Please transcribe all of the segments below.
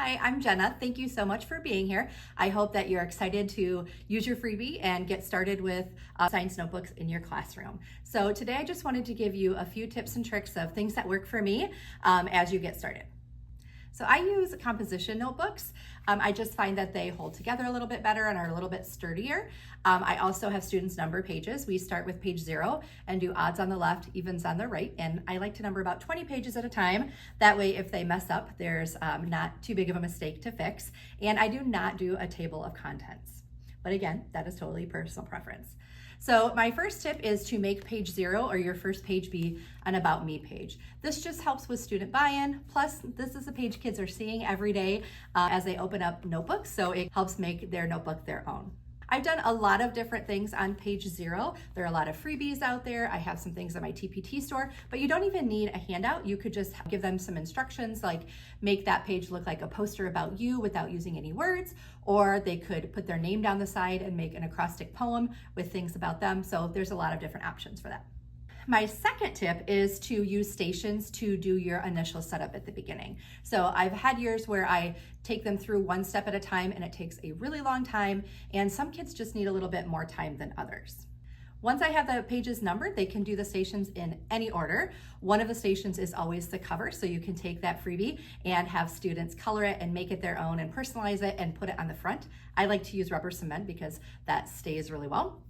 Hi, I'm Jenna. Thank you so much for being here. I hope that you're excited to use your freebie and get started with science notebooks in your classroom. So today I just wanted to give you a few tips and tricks of things that work for me as you get started. So I use composition notebooks. I just find that they hold together a little bit better and are a little bit sturdier. I also have students number pages. We start with page 0 and do odds on the left, evens on the right. And I like to number about 20 pages at a time. That way, if they mess up, there's not too big of a mistake to fix. And I do not do a table of contents. But again, that is totally personal preference. So my first tip is to make page 0 or your first page be an About Me page. This just helps with student buy-in. Plus, this is a page kids are seeing every day as they open up notebooks, so it helps make their notebook their own. I've done a lot of different things on page 0. There are a lot of freebies out there. I have some things on my TPT store, but you don't even need a handout. You could just give them some instructions, like make that page look like a poster about you without using any words, or they could put their name down the side and make an acrostic poem with things about them. So there's a lot of different options for that. My second tip is to use stations to do your initial setup at the beginning. So I've had years where I take them through one step at a time and it takes a really long time, and some kids just need a little bit more time than others. Once I have the pages numbered, they can do the stations in any order. One of the stations is always the cover, so you can take that freebie and have students color it and make it their own and personalize it and put it on the front. I like to use rubber cement because that stays really well.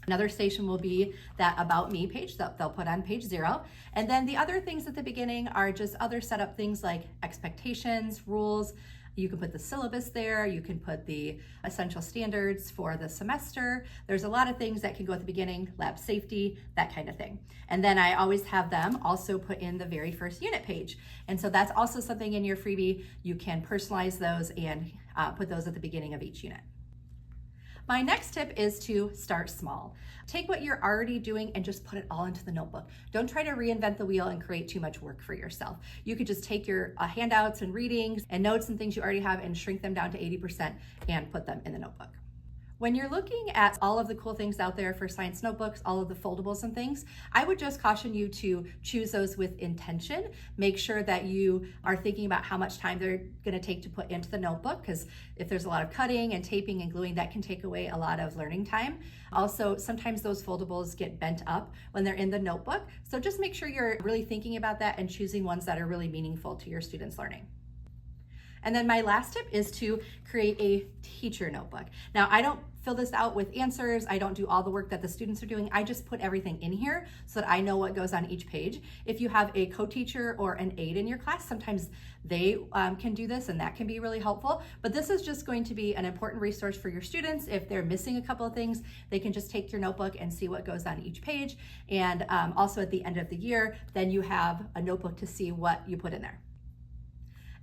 Another station will be that About Me page that they'll put on page 0. And then the other things at the beginning are just other setup things like expectations, rules. You can put the syllabus there. You can put the essential standards for the semester. There's a lot of things that can go at the beginning, lab safety, that kind of thing. And then I always have them also put in the very first unit page. And so that's also something in your freebie. You can personalize those and put those at the beginning of each unit. My next tip is to start small. Take what you're already doing and just put it all into the notebook. Don't try to reinvent the wheel and create too much work for yourself. You could just take your handouts and readings and notes and things you already have and shrink them down to 80% and put them in the notebook. When you're looking at all of the cool things out there for science notebooks, all of the foldables and things, I would just caution you to choose those with intention. Make sure that you are thinking about how much time they're going to take to put into the notebook, because if there's a lot of cutting and taping and gluing, that can take away a lot of learning time. Also, sometimes those foldables get bent up when they're in the notebook, so just make sure you're really thinking about that and choosing ones that are really meaningful to your students' learning. And then my last tip is to create a teacher notebook. Now, I don't fill this out with answers. I don't do all the work that the students are doing. I just put everything in here so that I know what goes on each page. If you have a co-teacher or an aide in your class, sometimes they can do this and that can be really helpful. But this is just going to be an important resource for your students. If they're missing a couple of things, they can just take your notebook and see what goes on each page. And also at the end of the year, then you have a notebook to see what you put in there.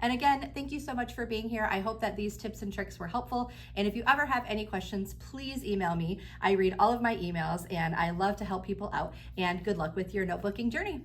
And again, thank you so much for being here. I hope that these tips and tricks were helpful. And if you ever have any questions, please email me. I read all of my emails and I love to help people out. And good luck with your notebooking journey.